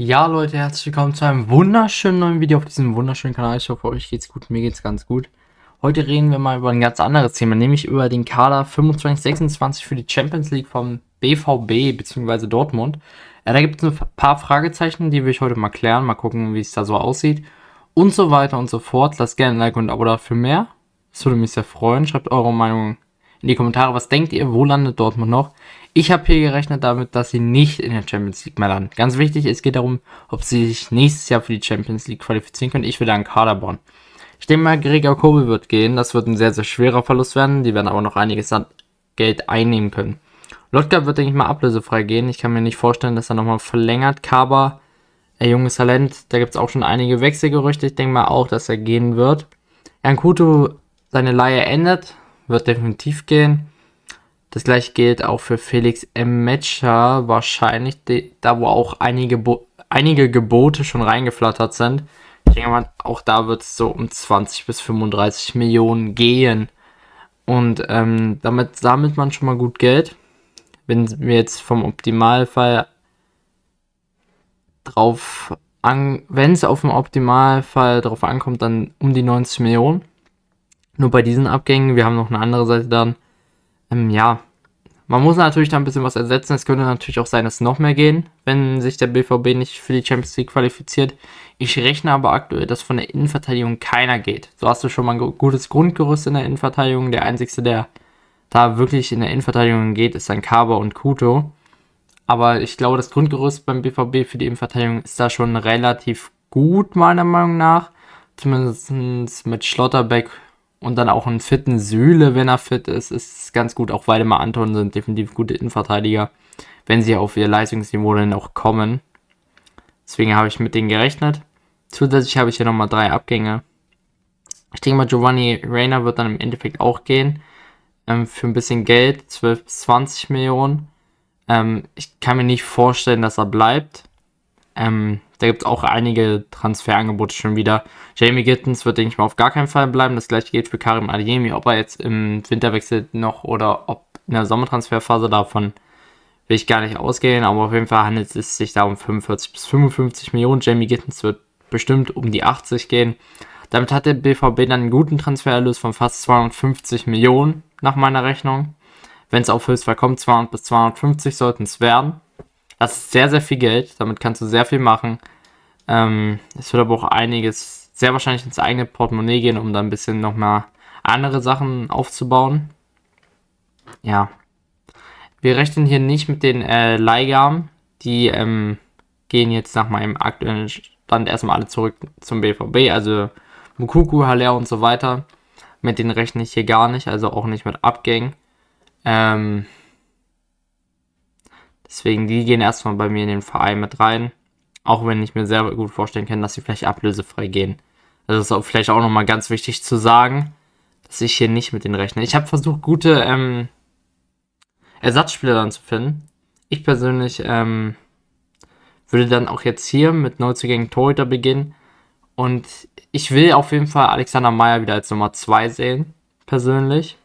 Ja, Leute, herzlich willkommen zu einem wunderschönen neuen Video auf diesem wunderschönen Kanal. Ich hoffe, euch geht's gut, mir geht's ganz gut. Heute reden wir mal über ein ganz anderes Thema, nämlich über den Kader 25-26 für die Champions League vom BVB bzw. Dortmund. Da gibt es ein paar Fragezeichen, die will ich heute mal klären, mal gucken, wie es da so aussieht und so weiter und so fort. Lasst gerne ein Like und ein Abo dafür mehr. Das würde mich sehr freuen. Schreibt eure Meinung in die Kommentare. Was denkt ihr, wo landet Dortmund noch? Ich habe hier gerechnet damit, dass sie nicht in der Champions League mehr landen. Ganz wichtig, es geht darum, ob sie sich nächstes Jahr für die Champions League qualifizieren können. Ich will da einen Kader bauen. Ich denke mal, Gregor Kobel wird gehen. Das wird ein sehr, sehr schwerer Verlust werden. Die werden aber noch einiges an Geld einnehmen können. Lotka wird, denke ich mal, ablösefrei gehen. Ich kann mir nicht vorstellen, dass er nochmal verlängert. Kaba, junges Talent, da gibt es auch schon einige Wechselgerüchte. Ich denke mal auch, dass er gehen wird. Jan Kuto, seine Leihe endet, wird definitiv gehen. Das gleiche gilt auch für Felix Metscher, wahrscheinlich, da wo auch einige Gebote schon reingeflattert sind. Ich denke mal, auch da wird es so um 20 bis 35 Millionen gehen. Und damit sammelt man schon mal gut Geld. Wenn wir jetzt vom Optimalfall wenn es auf dem Optimalfall drauf ankommt, dann um die 90 Millionen. Nur bei diesen Abgängen, wir haben noch eine andere Seite dann. Ja, man muss natürlich da ein bisschen was ersetzen. Es könnte natürlich auch sein, dass noch mehr gehen, wenn sich der BVB nicht für die Champions League qualifiziert. Ich rechne aber aktuell, dass von der Innenverteidigung keiner geht. So hast du schon mal ein gutes Grundgerüst in der Innenverteidigung. Der einzige, der da wirklich in der Innenverteidigung geht, ist dann Kaba und Kuto. Aber ich glaube, das Grundgerüst beim BVB für die Innenverteidigung ist da schon relativ gut, meiner Meinung nach. Zumindest mit Schlotterbeck und dann auch einen fitten Süle, wenn er fit ist, ist ganz gut. Auch Waldemar Anton sind definitiv gute Innenverteidiger, wenn sie auf ihr Leistungsniveau dann auch kommen. Deswegen habe ich mit denen gerechnet. Zusätzlich habe ich hier nochmal 3 Abgänge. Ich denke mal, Giovanni Reina wird dann im Endeffekt auch gehen. Für ein bisschen Geld, 12 bis 20 Millionen. Ich kann mir nicht vorstellen, dass er bleibt. Da gibt es auch einige Transferangebote schon wieder. Jamie Gittens wird, denke ich mal, auf gar keinen Fall bleiben. Das gleiche gilt für Karim Adeyemi. Ob er jetzt im Winter wechselt noch oder ob in der Sommertransferphase, davon will ich gar nicht ausgehen. Aber auf jeden Fall handelt es sich da um 45 bis 55 Millionen. Jamie Gittens wird bestimmt um die 80 gehen. Damit hat der BVB dann einen guten Transfererlös von fast 250 Millionen nach meiner Rechnung. Wenn es auf Höchstfall kommt, 200 bis 250 sollten es werden. Das ist sehr, sehr viel Geld. Damit kannst du sehr viel machen. Es wird aber auch einiges sehr wahrscheinlich ins eigene Portemonnaie gehen, um dann ein bisschen nochmal andere Sachen aufzubauen. Ja. Wir rechnen hier nicht mit den Leihgaben. Die gehen jetzt nach meinem aktuellen Stand erstmal alle zurück zum BVB. Also Mukuku, Haller und so weiter. Mit denen rechne ich hier gar nicht. Also auch nicht mit Abgängen. Deswegen, die gehen erstmal bei mir in den Verein mit rein. Auch wenn ich mir sehr gut vorstellen kann, dass sie vielleicht ablösefrei gehen. Also das ist auch vielleicht auch nochmal ganz wichtig zu sagen, dass ich hier nicht mit denen rechne. Ich habe versucht, gute Ersatzspieler dann zu finden. Ich persönlich würde dann auch jetzt hier mit Neuzugängen Torhüter beginnen. Und ich will auf jeden Fall Alexander Meyer wieder als Nummer 2 sehen, persönlich.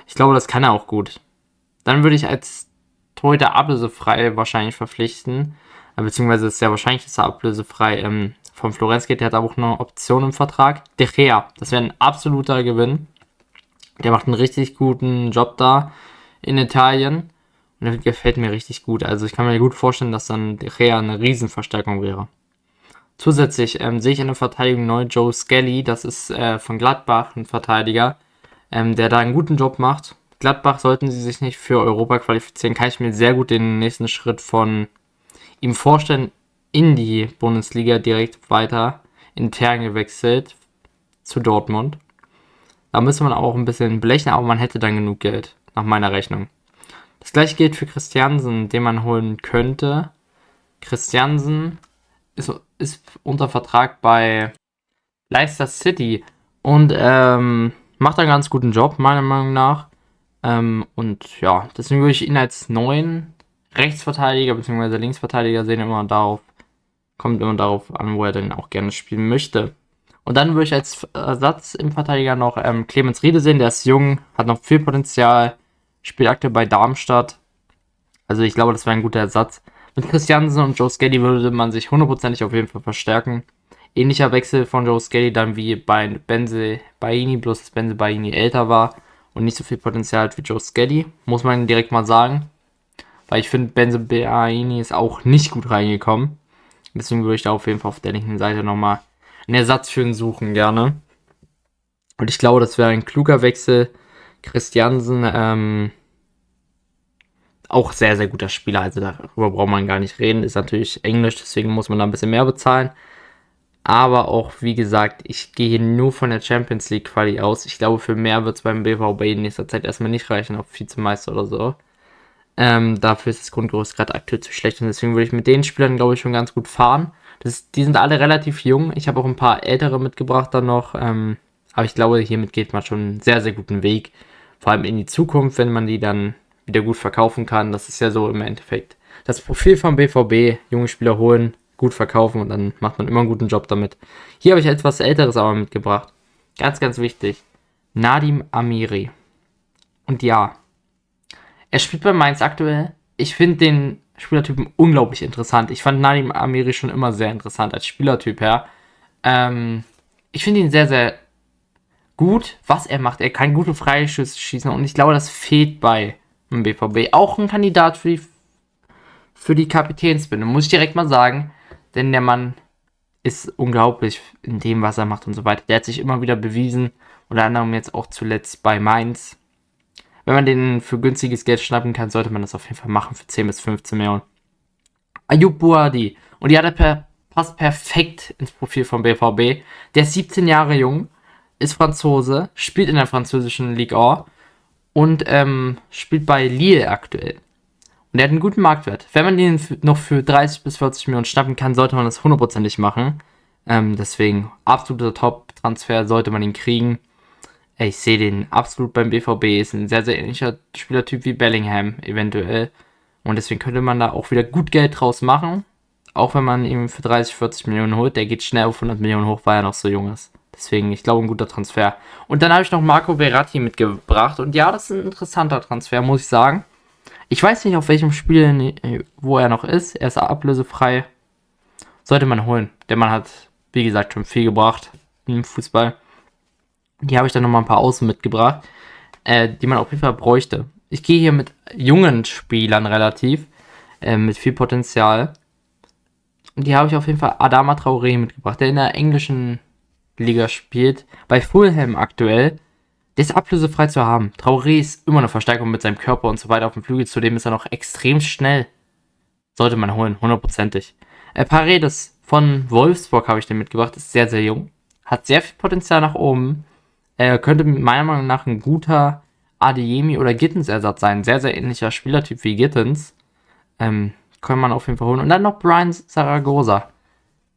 Ich glaube, das kann er auch gut. Dann würde ich als Torhüter ablösefrei wahrscheinlich verpflichten. Beziehungsweise ist sehr wahrscheinlich, dass er ablösefrei vom Florenz geht. Der hat aber auch eine Option im Vertrag. De Gea, das wäre ein absoluter Gewinn. Der macht einen richtig guten Job da in Italien. Und der gefällt mir richtig gut. Also ich kann mir gut vorstellen, dass dann De Gea eine Riesenverstärkung wäre. Zusätzlich sehe ich in der Verteidigung neu Joe Skelly. Das ist von Gladbach ein Verteidiger, der da einen guten Job macht. Gladbach, sollten sie sich nicht für Europa qualifizieren, kann ich mir sehr gut den nächsten Schritt von ihm vorstellen, in die Bundesliga direkt weiter intern gewechselt zu Dortmund. Da müsste man auch ein bisschen blechen, aber man hätte dann genug Geld, nach meiner Rechnung. Das gleiche gilt für Christiansen, den man holen könnte. Christiansen ist unter Vertrag bei Leicester City und macht einen ganz guten Job, meiner Meinung nach. Und ja, deswegen würde ich ihn als neuen Rechtsverteidiger bzw. Linksverteidiger sehen, kommt immer darauf an, wo er denn auch gerne spielen möchte. Und dann würde ich als Ersatz im Verteidiger noch Clemens Riede sehen, der ist jung, hat noch viel Potenzial, spielt aktuell bei Darmstadt. Also ich glaube, das wäre ein guter Ersatz. Mit Christiansen und Joe Skelly würde man sich hundertprozentig auf jeden Fall verstärken. Ähnlicher Wechsel von Joe Skelly dann wie bei Benze Baini, bloß dass Benze Baini älter war und nicht so viel Potenzial hat wie Joe Skelly, muss man direkt mal sagen. Weil ich finde, Benze Baini ist auch nicht gut reingekommen. Deswegen würde ich da auf jeden Fall auf der linken Seite nochmal einen Ersatz für ihn suchen, gerne. Und ich glaube, das wäre ein kluger Wechsel. Christiansen, auch sehr, sehr guter Spieler, also darüber braucht man gar nicht reden. Ist natürlich Englisch, deswegen muss man da ein bisschen mehr bezahlen. Aber auch, wie gesagt, ich gehe nur von der Champions League Quali aus. Ich glaube, für mehr wird es beim BVB in nächster Zeit erstmal nicht reichen, auf Vizemeister oder so. Dafür ist das Grundgerüst gerade aktuell zu schlecht und deswegen würde ich mit den Spielern, glaube ich, schon ganz gut fahren. Die sind alle relativ jung. Ich habe auch ein paar ältere mitgebracht dann noch. Aber ich glaube, hiermit geht man schon einen sehr, sehr guten Weg. Vor allem in die Zukunft, wenn man die dann wieder gut verkaufen kann. Das ist ja so im Endeffekt das Profil vom BVB. Junge Spieler holen, gut verkaufen und dann macht man immer einen guten Job damit. Hier habe ich etwas Älteres aber mitgebracht. Ganz, ganz wichtig. Nadim Amiri. Und ja, er spielt bei Mainz aktuell. Ich finde den Spielertypen unglaublich interessant. Ich fand Nadim Amiri schon immer sehr interessant als Spielertyp her. Ich finde ihn sehr, sehr gut, was er macht. Er kann gute Freischüsse schießen und ich glaube, das fehlt bei dem BVB. Auch ein Kandidat für die Kapitänsbinde, muss ich direkt mal sagen. Denn der Mann ist unglaublich in dem, was er macht und so weiter. Der hat sich immer wieder bewiesen. Unter anderem jetzt auch zuletzt bei Mainz. Wenn man den für günstiges Geld schnappen kann, sollte man das auf jeden Fall machen für 10 bis 15 Millionen. Ayoub Boadi. Und die hat er passt perfekt ins Profil vom BVB. Der ist 17 Jahre jung, ist Franzose, spielt in der französischen Ligue 1 und spielt bei Lille aktuell. Und er hat einen guten Marktwert. Wenn man den noch für 30 bis 40 Millionen schnappen kann, sollte man das hundertprozentig machen. Deswegen absoluter Top-Transfer, sollte man ihn kriegen. Ich sehe den absolut beim BVB. Ist ein sehr, sehr ähnlicher Spielertyp wie Bellingham eventuell. Und deswegen könnte man da auch wieder gut Geld draus machen. Auch wenn man ihn für 30, 40 Millionen holt. Der geht schnell auf 100 Millionen hoch, weil er noch so jung ist. Deswegen, ich glaube, ein guter Transfer. Und dann habe ich noch Marco Verratti mitgebracht. Und ja, das ist ein interessanter Transfer, muss ich sagen. Ich weiß nicht, auf welchem Spiel, wo er noch ist. Er ist ablösefrei. Sollte man holen. Der Mann hat, wie gesagt, schon viel gebracht im Fußball. Die habe ich dann nochmal ein paar Außen mitgebracht, die man auf jeden Fall bräuchte. Ich gehe hier mit jungen Spielern relativ, mit viel Potenzial. Und die habe ich auf jeden Fall Adama Traoré mitgebracht, der in der englischen Liga spielt. Bei Fulham aktuell. Der ist ablösefrei zu haben. Traoré ist immer eine Verstärkung mit seinem Körper und so weiter auf dem Flügel. Zudem ist er noch extrem schnell. Sollte man holen, hundertprozentig. Paredes von Wolfsburg habe ich den mitgebracht. Ist sehr, sehr jung. Hat sehr viel Potenzial nach oben. Könnte meiner Meinung nach ein guter Adeyemi oder Gittens-Ersatz sein. Sehr, sehr ähnlicher Spielertyp wie Gittens. Kann man auf jeden Fall holen. Und dann noch Brian Zaragoza.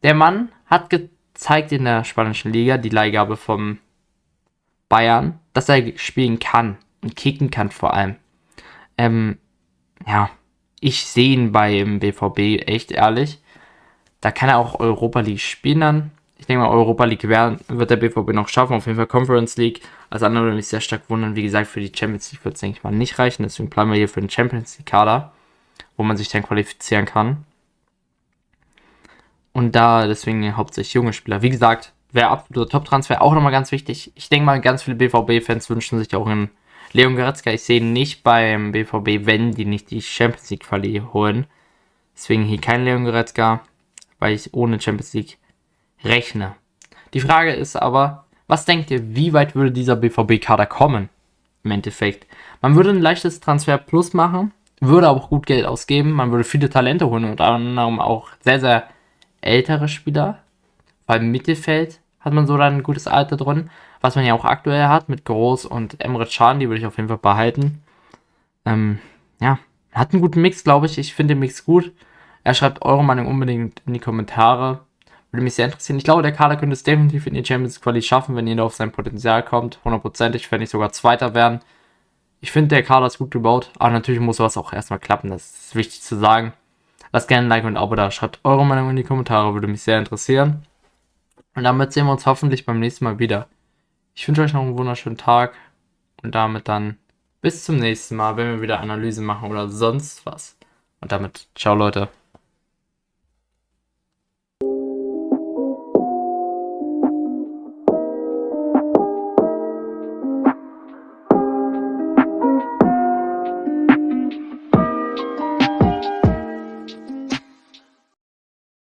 Der Mann hat gezeigt in der spanischen Liga, die Leihgabe vom Bayern, dass er spielen kann. Und kicken kann vor allem. Ja, ich sehe ihn beim BVB echt ehrlich. Da kann er auch Europa League spielen dann. Ich denke mal, Europa League wird der BVB noch schaffen. Auf jeden Fall Conference League. Als andere würde mich sehr stark wundern. Wie gesagt, für die Champions League wird es, denke ich mal, nicht reichen. Deswegen planen wir hier für den Champions League Kader, wo man sich dann qualifizieren kann. Und da deswegen hauptsächlich junge Spieler. Wie gesagt, wäre absoluter Top-Transfer. Auch nochmal ganz wichtig. Ich denke mal, ganz viele BVB-Fans wünschen sich auch einen Leon Goretzka. Ich sehe ihn nicht beim BVB, wenn die nicht die Champions League Quali holen. Deswegen hier kein Leon Goretzka, weil ich ohne Champions League rechne. Die Frage ist aber, was denkt ihr, wie weit würde dieser BVB-Kader kommen? Im Endeffekt. Man würde ein leichtes Transfer Plus machen, würde aber auch gut Geld ausgeben, man würde viele Talente holen und unter anderem auch sehr, sehr ältere Spieler. Beim Mittelfeld hat man so dann ein gutes Alter drin, was man ja auch aktuell hat mit Groß und Emre Can, die würde ich auf jeden Fall behalten. Ja, hat einen guten Mix, glaube ich. Ich finde den Mix gut. Er schreibt eure Meinung unbedingt in die Kommentare. Würde mich sehr interessieren. Ich glaube, der Kader könnte es definitiv in die Champions Quali schaffen, wenn jeder auf sein Potenzial kommt. 100%, wenn nicht sogar Zweiter werden. Ich finde, der Kader ist gut gebaut. Aber natürlich muss sowas auch erstmal klappen. Das ist wichtig zu sagen. Lasst gerne ein Like und ein Abo da. Schreibt eure Meinung in die Kommentare. Würde mich sehr interessieren. Und damit sehen wir uns hoffentlich beim nächsten Mal wieder. Ich wünsche euch noch einen wunderschönen Tag. Und damit dann bis zum nächsten Mal, wenn wir wieder Analyse machen oder sonst was. Und damit, ciao Leute.